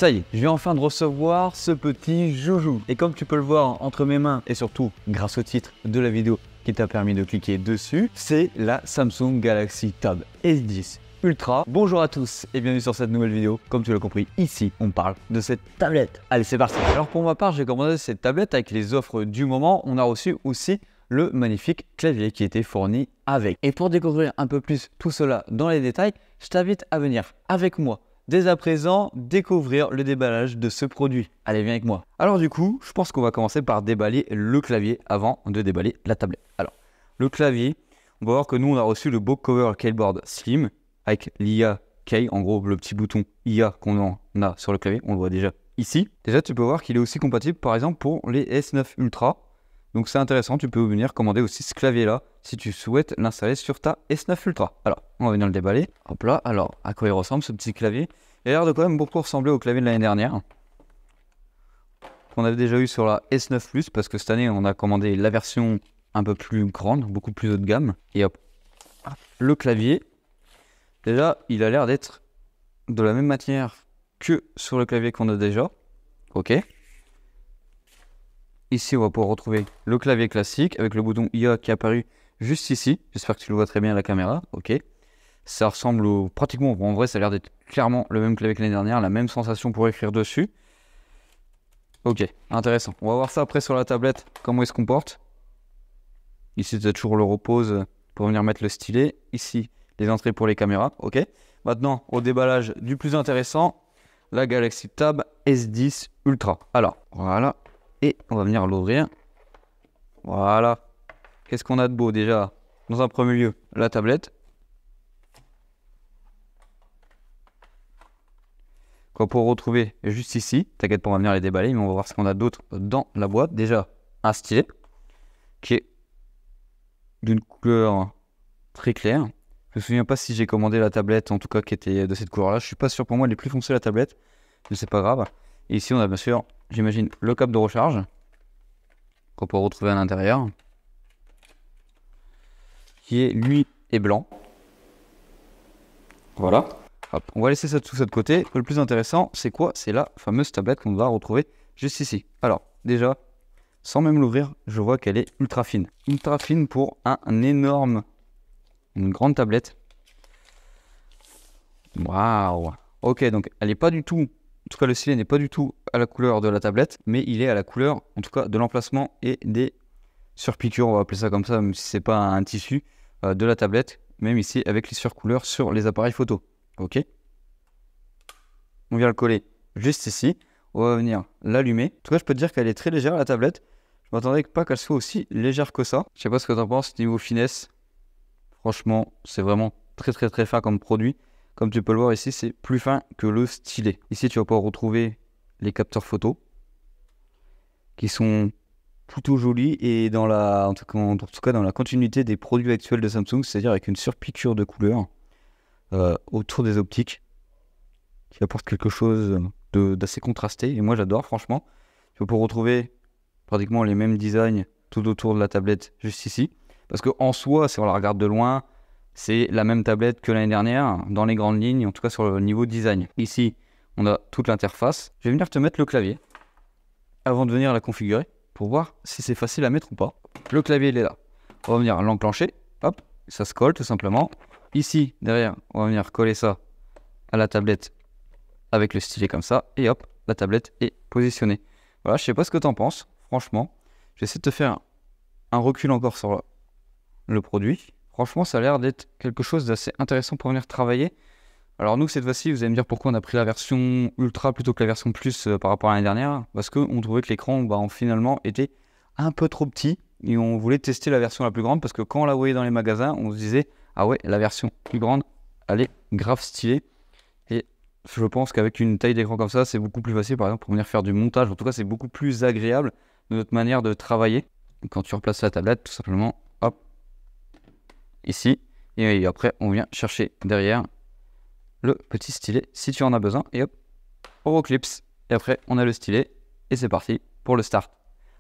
Ça y est, je viens enfin de recevoir ce petit joujou. Et comme tu peux le voir entre mes mains, et surtout grâce au titre de la vidéo qui t'a permis de cliquer dessus, c'est la Samsung Galaxy Tab S10 Ultra. Bonjour à tous et bienvenue sur cette nouvelle vidéo. Comme tu l'as compris, ici on parle de cette tablette. Allez, c'est parti. Alors pour ma part, j'ai commandé cette tablette avec les offres du moment. On a reçu aussi le magnifique clavier qui était fourni avec. Et pour découvrir un peu plus tout cela dans les détails, je t'invite à venir avec moi dès à présent découvrir le déballage de ce produit. Allez, viens avec moi. Alors du coup, je pense qu'on va commencer par déballer le clavier avant de déballer la tablette. Alors, le clavier, on va voir que nous on a reçu le Bookcover Keyboard Slim avec l'IA Key, en gros le petit bouton IA qu'on a sur le clavier, on le voit déjà ici. Déjà tu peux voir qu'il est aussi compatible par exemple pour les S9 Ultra. Donc c'est intéressant, tu peux venir commander aussi ce clavier là si tu souhaites l'installer sur ta S9 Ultra. Alors, on va venir le déballer. Hop là, alors à quoi il ressemble ce petit clavier? Il a l'air de quand même beaucoup ressembler au clavier de l'année dernière, qu'on avait déjà eu sur la S9 Plus, parce que cette année on a commandé la version un peu plus grande, beaucoup plus haut de gamme. Et hop, le clavier, déjà il a l'air d'être de la même matière que sur le clavier qu'on a déjà. Ok. Ici, on va pouvoir retrouver le clavier classique avec le bouton IA qui est apparu juste ici. J'espère que tu le vois très bien à la caméra. Ok. Ça ressemble pratiquement, en vrai, ça a l'air d'être clairement le même clavier que l'année dernière, la même sensation pour écrire dessus. Ok, intéressant. On va voir ça après sur la tablette, comment il se comporte. Ici, tu as toujours le repose pour venir mettre le stylet. Ici, les entrées pour les caméras. Ok. Maintenant, au déballage du plus intéressant, la Galaxy Tab S10 Ultra. Alors, voilà. Et on va venir l'ouvrir. Voilà. Qu'est-ce qu'on a de beau déjà? Dans un premier lieu, la tablette. Qu'on peut retrouver juste ici. T'inquiète pas, on va venir les déballer, mais on va voir ce qu'on a d'autre dans la boîte. Déjà, un stylet qui est d'une couleur très claire. Je me souviens pas si j'ai commandé la tablette, en tout cas qui était de cette couleur-là. Je suis pas sûr, pour moi, elle est plus foncée la tablette. Mais c'est pas grave. Et ici, on a bien sûr, j'imagine, le câble de recharge qu'on peut retrouver à l'intérieur, qui est, lui, est blanc. Voilà. Hop. On va laisser ça tout ça de côté. Le plus intéressant, c'est quoi? C'est la fameuse tablette qu'on va retrouver juste ici. Alors, déjà, sans même l'ouvrir, je vois qu'elle est ultra fine. Ultra fine pour une grande tablette. Waouh! Ok, donc elle n'est pas du tout... En tout cas, le stylet n'est pas du tout à la couleur de la tablette, mais il est à la couleur, en tout cas, de l'emplacement et des surpiqûres, on va appeler ça comme ça, même si c'est pas un tissu, de la tablette, même ici avec les surcouleurs sur les appareils photo. Ok. On vient le coller juste ici. On va venir l'allumer. En tout cas, je peux te dire qu'elle est très légère, la tablette. Je m'attendais pas qu'elle soit aussi légère que ça. Je sais pas ce que tu en penses niveau finesse. Franchement, c'est vraiment très très très fin comme produit. Comme tu peux le voir ici, c'est plus fin que le stylet. Ici, tu vas pouvoir retrouver les capteurs photo qui sont plutôt jolis et en tout cas dans la continuité des produits actuels de Samsung, c'est-à-dire avec une surpiqûre de couleurs autour des optiques qui apporte quelque chose d'assez contrasté. Et moi, j'adore, franchement. Tu vas pouvoir retrouver pratiquement les mêmes designs tout autour de la tablette, juste ici. Parce qu'en soi, si on la regarde de loin, c'est la même tablette que l'année dernière, dans les grandes lignes, en tout cas sur le niveau design. Ici, on a toute l'interface. Je vais venir te mettre le clavier, avant de venir la configurer, pour voir si c'est facile à mettre ou pas. Le clavier, il est là. On va venir l'enclencher, hop, ça se colle tout simplement. Ici, derrière, on va venir coller ça à la tablette avec le stylet comme ça, et hop, la tablette est positionnée. Voilà, je sais pas ce que tu en penses, franchement. J'essaie de te faire un recul encore sur le produit. Franchement, ça a l'air d'être quelque chose d'assez intéressant pour venir travailler. Alors nous, cette fois-ci, vous allez me dire pourquoi on a pris la version Ultra plutôt que la version Plus par rapport à l'année dernière. Parce qu'on trouvait que l'écran, finalement, était un peu trop petit. Et on voulait tester la version la plus grande. Parce que quand on la voyait dans les magasins, on se disait, ah ouais, la version plus grande, elle est grave stylée. Et je pense qu'avec une taille d'écran comme ça, c'est beaucoup plus facile, par exemple, pour venir faire du montage. En tout cas, c'est beaucoup plus agréable de notre manière de travailler. Quand tu replaces la tablette, tout simplement, hop, ici, et après on vient chercher derrière le petit stylet si tu en as besoin, et hop, on reclipse, et après on a le stylet, et c'est parti pour le start.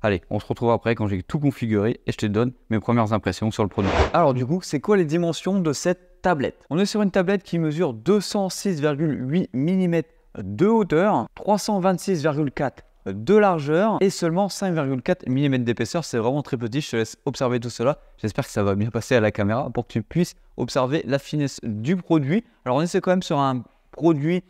Allez, on se retrouve après quand j'ai tout configuré, et je te donne mes premières impressions sur le produit. Alors du coup, c'est quoi les dimensions de cette tablette? On est sur une tablette qui mesure 206,8 mm de hauteur, 326,4 de largeur et seulement 5,4 mm d'épaisseur. C'est vraiment très petit. Je te laisse observer tout cela. J'espère que ça va bien passer à la caméra pour que tu puisses observer la finesse du produit. Alors, on essaie quand même sur un produit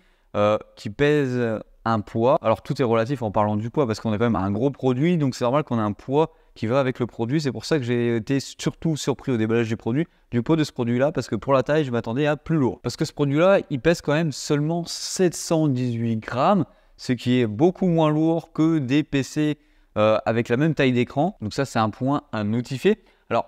qui pèse un poids. Alors, tout est relatif en parlant du poids parce qu'on a quand même un gros produit. Donc, c'est normal qu'on ait un poids qui va avec le produit. C'est pour ça que j'ai été surtout surpris au déballage du produit, du poids de ce produit-là, parce que pour la taille, je m'attendais à plus lourd. Parce que ce produit-là, il pèse quand même seulement 718 grammes, ce qui est beaucoup moins lourd que des PC avec la même taille d'écran. Donc ça, c'est un point à notifier. Alors,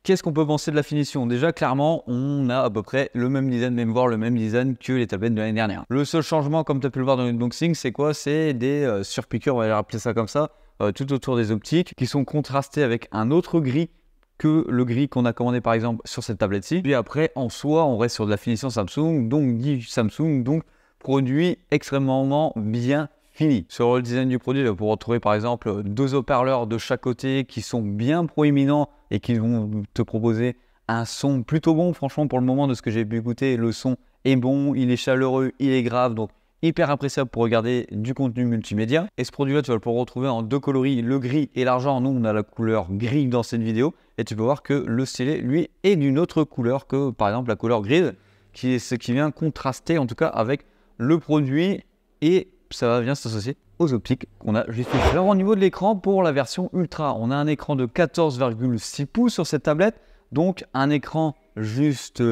qu'est-ce qu'on peut penser de la finition? Déjà, clairement, on a à peu près le même design, même voire le même design que les tablettes de l'année dernière. Le seul changement, comme tu as pu le voir dans l'unboxing, c'est quoi? C'est des surpiqûres, on va appeler ça comme ça, tout autour des optiques, qui sont contrastés avec un autre gris que le gris qu'on a commandé par exemple sur cette tablette-ci. Puis après, en soi, on reste sur de la finition Samsung, donc dit Samsung, donc produit extrêmement bien fini. Sur le design du produit, vous pourrez retrouver par exemple 2 haut-parleurs de chaque côté qui sont bien proéminents et qui vont te proposer un son plutôt bon. Franchement, pour le moment, de ce que j'ai pu écouter, le son est bon, il est chaleureux, il est grave, donc hyper appréciable pour regarder du contenu multimédia. Et ce produit-là, tu vas le pouvoir retrouver en 2 coloris, le gris et l'argent. Nous, on a la couleur gris dans cette vidéo. Et tu peux voir que le stylet, lui, est d'une autre couleur que, par exemple, la couleur grise, qui est ce qui vient contraster, en tout cas, avec le produit. Et ça va bien s'associer aux optiques qu'on a juste ici. Alors, au niveau de l'écran, pour la version Ultra, on a un écran de 14,6 pouces sur cette tablette. Donc, un écran juste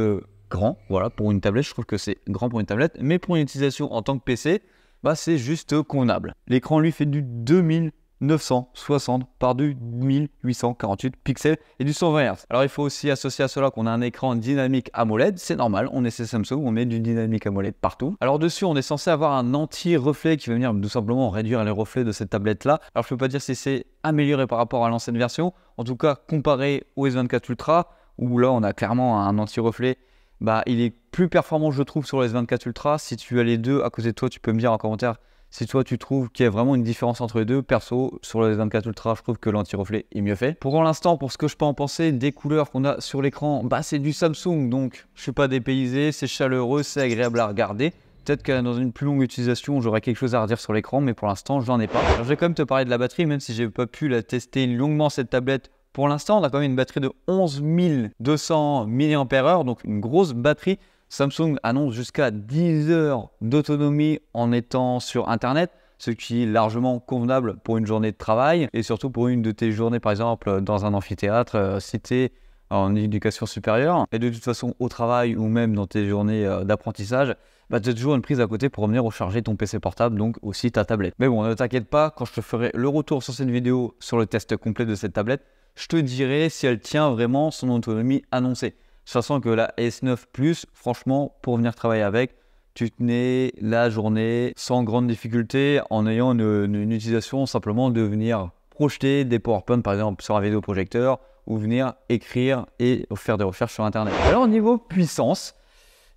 grand, voilà, pour une tablette. Je trouve que c'est grand pour une tablette, mais pour une utilisation en tant que PC, bah, c'est juste convenable. L'écran, lui, fait du 2960 par du 1848 pixels et du 120 Hz. Alors, il faut aussi associer à cela qu'on a un écran dynamique AMOLED. C'est normal, on est chez Samsung, on met du dynamique AMOLED partout. Alors, dessus, on est censé avoir un anti-reflet qui va venir tout simplement réduire les reflets de cette tablette-là. Alors, je peux pas dire si c'est amélioré par rapport à l'ancienne version. En tout cas, comparé au S24 Ultra, où là, on a clairement un anti-reflet, bah, il est plus performant, je trouve, sur le S24 Ultra. Si tu as les deux à côté de toi, tu peux me dire en commentaire si toi tu trouves qu'il y a vraiment une différence entre les deux. Perso, sur le S24 Ultra, je trouve que l'anti-reflet est mieux fait. Pour l'instant, pour ce que je peux en penser, des couleurs qu'on a sur l'écran, bah, c'est du Samsung, donc je suis pas dépaysé, c'est chaleureux, c'est agréable à regarder. Peut-être que dans une plus longue utilisation, j'aurai quelque chose à redire sur l'écran, mais pour l'instant, je n'en ai pas. Alors, je vais quand même te parler de la batterie, même si j'ai pas pu la tester longuement cette tablette. Pour l'instant, on a quand même une batterie de 11 200 mAh, donc une grosse batterie. Samsung annonce jusqu'à 10 heures d'autonomie en étant sur Internet, ce qui est largement convenable pour une journée de travail et surtout pour une de tes journées, par exemple, dans un amphithéâtre, si tu es en éducation supérieure. Et de toute façon, au travail ou même dans tes journées d'apprentissage, bah, tu as toujours une prise à côté pour venir recharger ton PC portable, donc aussi ta tablette. Mais bon, ne t'inquiète pas, quand je te ferai le retour sur cette vidéo sur le test complet de cette tablette, je te dirai si elle tient vraiment son autonomie annoncée. Sachant que la S9 Plus, franchement, pour venir travailler avec, tu tenais la journée sans grande difficulté en ayant une utilisation simplement de venir projeter des PowerPoint par exemple sur un vidéoprojecteur ou venir écrire et faire des recherches sur Internet. Alors au niveau puissance,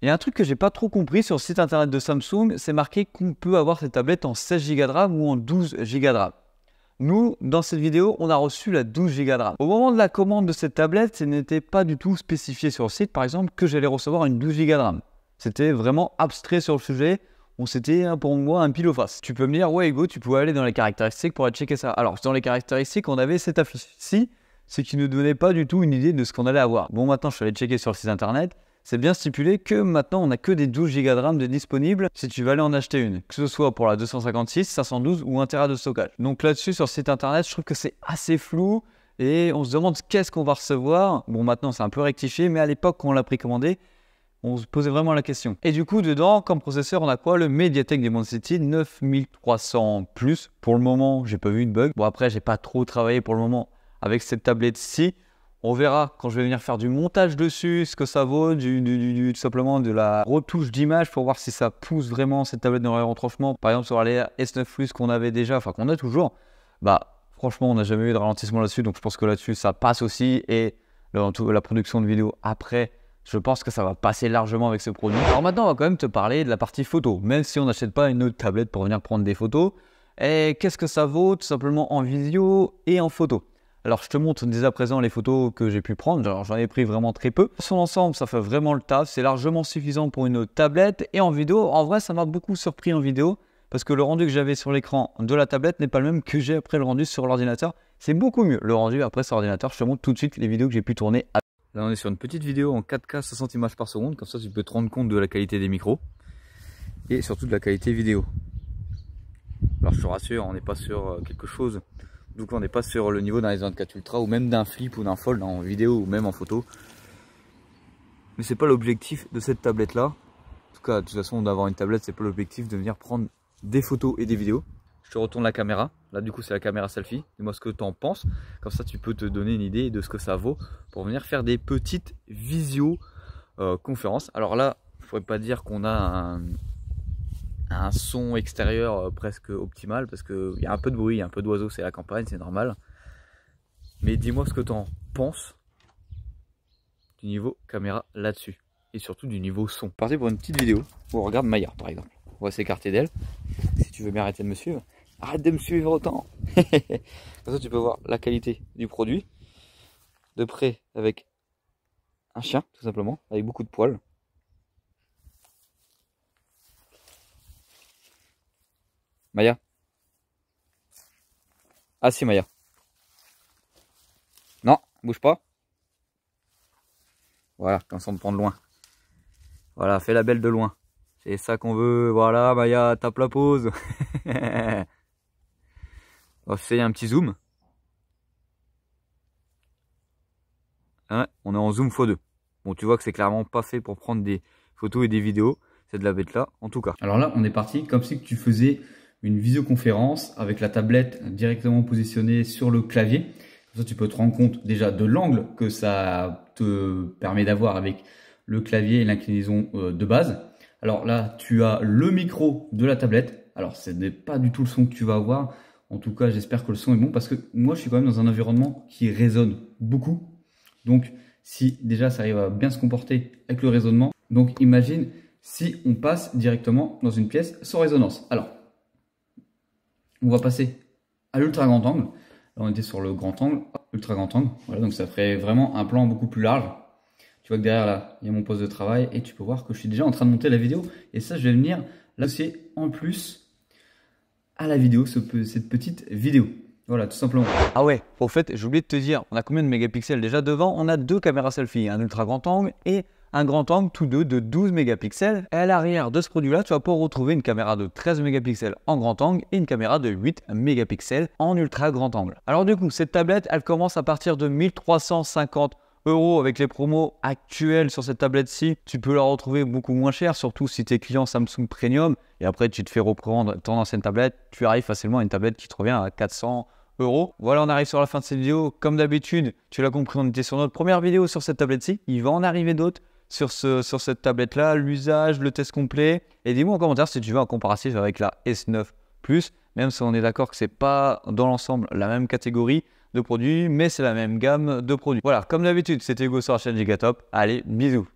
il y a un truc que j'ai pas trop compris sur le site internet de Samsung, c'est marqué qu'on peut avoir cette tablette en 16 Go de RAM ou en 12 Go de RAM. Nous, dans cette vidéo, on a reçu la 12 Go de RAM. Au moment de la commande de cette tablette, ce n'était pas du tout spécifié sur le site, par exemple, que j'allais recevoir une 12 Go de RAM. C'était vraiment abstrait sur le sujet. C'était pour moi un pile au face. Tu peux me dire, ouais, Hugo, tu pouvais aller dans les caractéristiques pour aller checker ça. Alors, dans les caractéristiques, on avait cette affiche-ci, ce qui ne donnait pas du tout une idée de ce qu'on allait avoir. Bon, maintenant, je suis allé checker sur le site internet. C'est bien stipulé que maintenant, on n'a que des 12 Go de RAM de disponibles si tu veux aller en acheter une. Que ce soit pour la 256, 512 ou 1 Tera de stockage. Donc là-dessus, sur le site internet, je trouve que c'est assez flou et on se demande qu'est-ce qu'on va recevoir. Bon, maintenant, c'est un peu rectifié, mais à l'époque, quand on l'a précommandé, on se posait vraiment la question. Et du coup, dedans, comme processeur, on a quoi? Le Mediatek Dimensity 9300+. Pour le moment, j'ai pas vu de bug. Bon, après, j'ai pas trop travaillé pour le moment avec cette tablette-ci. On verra quand je vais venir faire du montage dessus, ce que ça vaut, tout simplement de la retouche d'image pour voir si ça pousse vraiment cette tablette dans les retranchements. Par exemple, sur la S9 Plus qu'on avait déjà, enfin qu'on a toujours, bah franchement, on n'a jamais eu de ralentissement là-dessus. Donc je pense que là-dessus, ça passe aussi. Et la production de vidéos après, je pense que ça va passer largement avec ce produit. Alors maintenant, on va quand même te parler de la partie photo, même si on n'achète pas une autre tablette pour venir prendre des photos. Et qu'est-ce que ça vaut tout simplement en visio et en photo? Alors je te montre dès à présent les photos que j'ai pu prendre, alors j'en ai pris vraiment très peu. Dans son ensemble, ça fait vraiment le taf, c'est largement suffisant pour une tablette. Et en vidéo, en vrai, ça m'a beaucoup surpris en vidéo, parce que le rendu que j'avais sur l'écran de la tablette n'est pas le même que j'ai après le rendu sur l'ordinateur. C'est beaucoup mieux le rendu après sur l'ordinateur. Je te montre tout de suite les vidéos que j'ai pu tourner. Là on est sur une petite vidéo en 4K 60 images par seconde, comme ça tu peux te rendre compte de la qualité des micros et surtout de la qualité vidéo. Alors je te rassure, on n'est pas sur quelque chose, donc on n'est pas sur le niveau d'un S24 Ultra ou même d'un Flip ou d'un Fold en vidéo ou même en photo. Mais c'est pas l'objectif de cette tablette là. En tout cas, de toute façon, d'avoir une tablette, c'est pas l'objectif de venir prendre des photos et des vidéos. Je te retourne la caméra. Là du coup c'est la caméra selfie. Dis-moi ce que tu en penses. Comme ça tu peux te donner une idée de ce que ça vaut pour venir faire des petites visio conférences. Alors là, il ne faudrait pas dire qu'on a un son extérieur presque optimal parce qu'il y a un peu de bruit, un peu d'oiseaux, c'est la campagne, c'est normal. Mais dis-moi ce que tu en penses du niveau caméra là-dessus et surtout du niveau son. Partez pour une petite vidéo où on regarde Maya par exemple. On va s'écarter d'elle. Si tu veux bien arrêter de me suivre, arrête de me suivre autant. Comme ça tu peux voir la qualité du produit de près avec un chien tout simplement, avec beaucoup de poils. Maya. Ah si Maya. Non, bouge pas. Voilà, comme ça on te prend de loin. Voilà, fais la belle de loin. C'est ça qu'on veut. Voilà Maya, tape la pause. On va faire un petit zoom. Ouais, on est en zoom x2. Bon, tu vois que c'est clairement pas fait pour prendre des photos et des vidéos. C'est de la bête là, en tout cas. Alors là, on est parti comme si tu faisais une visioconférence avec la tablette directement positionnée sur le clavier. Comme ça, tu peux te rendre compte déjà de l'angle que ça te permet d'avoir avec le clavier et l'inclinaison de base. Alors là, tu as le micro de la tablette. Alors, ce n'est pas du tout le son que tu vas avoir. En tout cas, j'espère que le son est bon parce que moi, je suis quand même dans un environnement qui résonne beaucoup. Donc, si déjà ça arrive à bien se comporter avec le raisonnement, donc imagine si on passe directement dans une pièce sans résonance. Alors, on va passer à l'ultra grand angle. Là, on était sur le grand angle, ultra grand angle. Voilà, donc ça ferait vraiment un plan beaucoup plus large. Tu vois que derrière là, il y a mon poste de travail et tu peux voir que je suis déjà en train de monter la vidéo. Et ça, je vais venir l'associer en plus à la vidéo, cette petite vidéo. Voilà, tout simplement. Ah ouais, au fait, j'ai oublié de te dire, on a combien de mégapixels déjà devant? On a deux caméras selfie, un ultra grand angle et un grand angle, tous deux de 12 mégapixels. Et à l'arrière de ce produit-là, tu vas pouvoir retrouver une caméra de 13 mégapixels en grand angle et une caméra de 8 mégapixels en ultra grand angle. Alors du coup, cette tablette, elle commence à partir de 1350 € avec les promos actuels sur cette tablette-ci. Tu peux la retrouver beaucoup moins cher, surtout si tu es client Samsung Premium et après tu te fais reprendre ton ancienne tablette, tu arrives facilement à une tablette qui te revient à 400 €. Voilà, on arrive sur la fin de cette vidéo. Comme d'habitude, tu l'as compris, on était sur notre première vidéo sur cette tablette-ci. Il va en arriver d'autres sur cette tablette-là, l'usage, le test complet. Et dis-moi en commentaire si tu veux un comparatif avec la S9 Plus, même si on est d'accord que c'est pas dans l'ensemble la même catégorie de produits, mais c'est la même gamme de produits. Voilà, comme d'habitude, c'était Hugo sur la chaîne Gigatop. Allez, bisous.